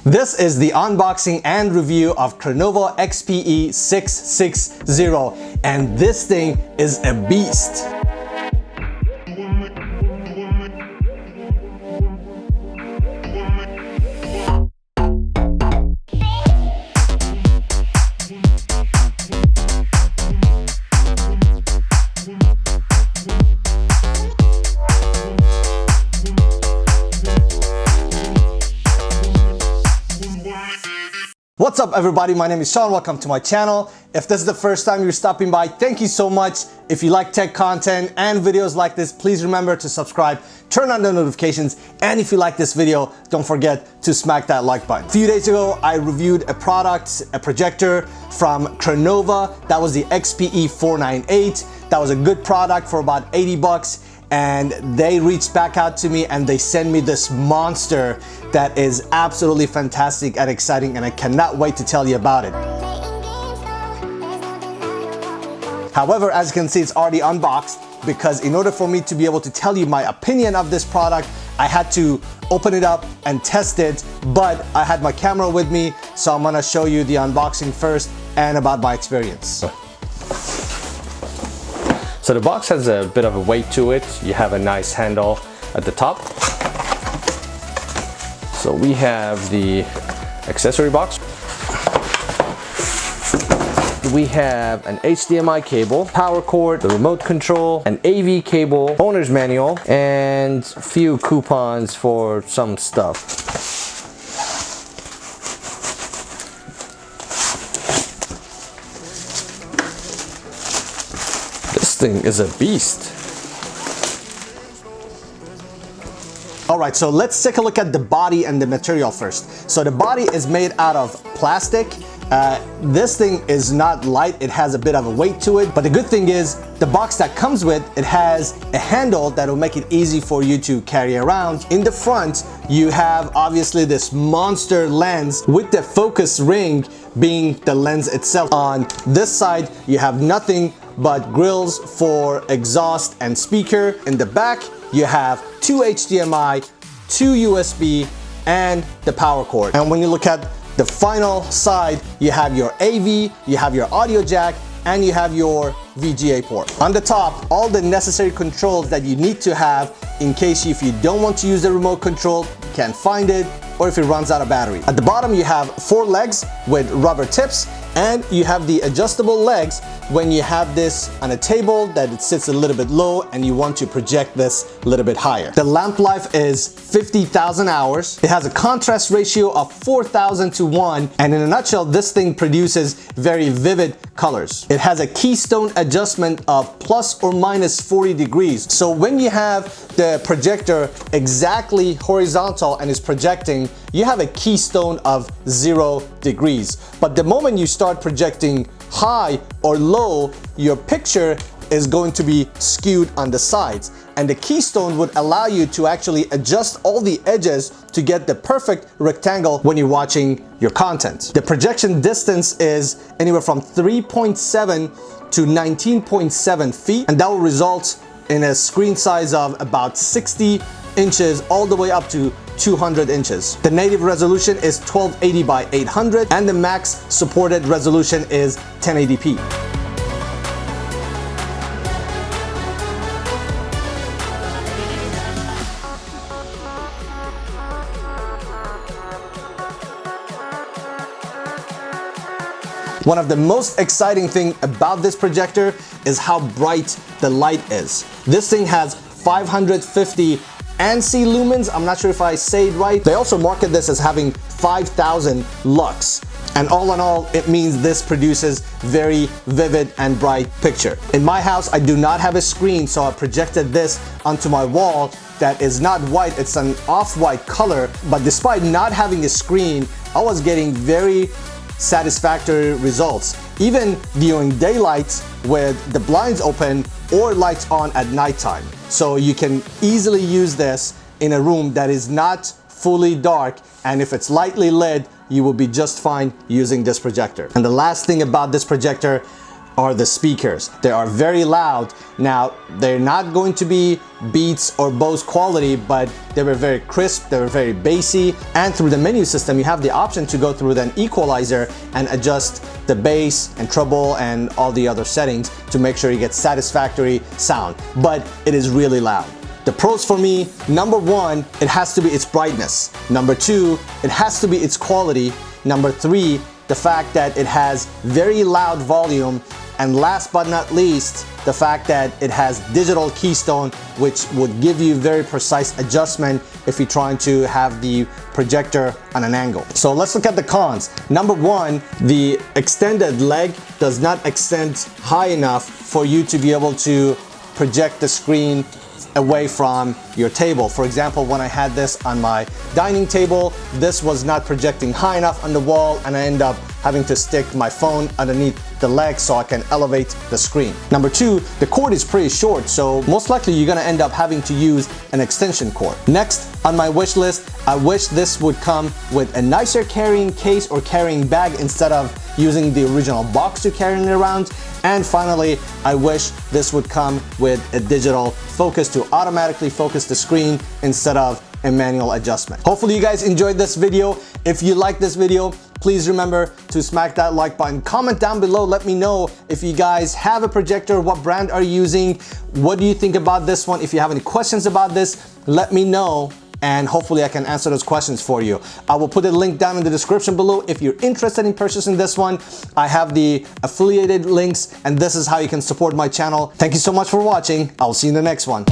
This is the unboxing and review of Crenova XPE 660, and this thing is a beast. What's up everybody, my name is Sean, welcome to my channel. If this is the first time you're stopping by, thank you so much. If you like tech content and videos like this, please remember to subscribe, turn on the notifications, and if you like this video, don't forget to smack that like button. A few days ago, I reviewed a product, a projector from Crenova. That was the XPE 498. That was a good product for about 80 bucks. And they reached back out to me and they sent me this monster that is absolutely fantastic and exciting, and I cannot wait to tell you about it. However, as you can see, it's already unboxed, because in order for me to be able to tell you my opinion of this product, I had to open it up and test it, but I had my camera with me, so I'm gonna show you the unboxing first and about my experience. So the box has a bit of a weight to it. You have a nice handle at the top. So we have the accessory box. We have an HDMI cable, power cord, the remote control, an AV cable, owner's manual, and a few coupons for some stuff. This thing is a beast. All right, so let's take a look at the body and the material first. So the body is made out of plastic. This thing is not light, it has a bit of a weight to it, but the good thing is the box that comes with it has a handle that will make it easy for you to carry around. In the front, you have obviously this monster lens with the focus ring being the lens itself. On this side, you have nothing but grills for exhaust and speaker. In the back, you have two HDMI, two USB, and the power cord. And when you look at the final side, you have your AV, you have your audio jack, and you have your VGA port. On the top, all the necessary controls that you need to have in case if you don't want to use the remote control, can't find it, or if it runs out of battery. At the bottom, you have 4 legs with rubber tips, and you have the adjustable legs when you have this on a table that it sits a little bit low and you want to project this a little bit higher. The lamp life is 50,000 hours. It has a contrast ratio of 4,000 to 1, and in a nutshell, this thing produces very vivid colors. It has a keystone adjustment of plus or minus 40 degrees. So when you have the projector exactly horizontal and is projecting, you have a keystone of 0 degrees. But the moment you start projecting high or low, your picture is going to be skewed on the sides. And the keystone would allow you to actually adjust all the edges to get the perfect rectangle when you're watching your content. The projection distance is anywhere from 3.7 to 19.7 feet, and that will result in a screen size of about 60 inches all the way up to 200 inches. The native resolution is 1280 by 800, and the max supported resolution is 1080p. One of the most exciting thing about this projector is how bright the light is. This thing has 550 ANSI lumens. I'm not sure if I say it right. They also market this as having 5,000 lux. And all in all, it means this produces very vivid and bright picture. In my house, I do not have a screen, so I projected this onto my wall that is not white, it's an off-white color. But despite not having a screen, I was getting very satisfactory results, even during daylight with the blinds open or lights on at nighttime. So you can easily use this in a room that is not fully dark, and if it's lightly lit, you will be just fine using this projector. And the last thing about this projector, are the speakers. They are very loud. Now, they're not going to be Beats or Bose quality, but they were very crisp, they were very bassy. And through the menu system, you have the option to go through an equalizer and adjust the bass and treble and all the other settings to make sure you get satisfactory sound. But it is really loud. The pros for me, number one, it has to be its brightness. Number two, it has to be its quality. Number three, the fact that it has very loud volume. And last but not least, the fact that it has digital keystone, which would give you very precise adjustment if you're trying to have the projector on an angle. So let's look at the cons. Number one, the extended leg does not extend high enough for you to be able to project the screen away from your table. For example, when I had this on my dining table, this was not projecting high enough on the wall, and I end up having to stick my phone underneath the leg so I can elevate the screen. Number two, the cord is pretty short, so most likely you're gonna end up having to use an extension cord. Next on my wish list, I wish this would come with a nicer carrying case or carrying bag instead of using the original box to carry it around. And finally, I wish this would come with a digital focus to automatically focus the screen instead of a manual adjustment. Hopefully you guys enjoyed this video. If you like this video, please remember to smack that like button. Comment down below, let me know if you guys have a projector, what brand are you using, what do you think about this one? If you have any questions about this, let me know, and hopefully I can answer those questions for you. I will put a link down in the description below if you're interested in purchasing this one. I have the affiliated links, and this is how you can support my channel. Thank you so much for watching. I'll see you in the next one.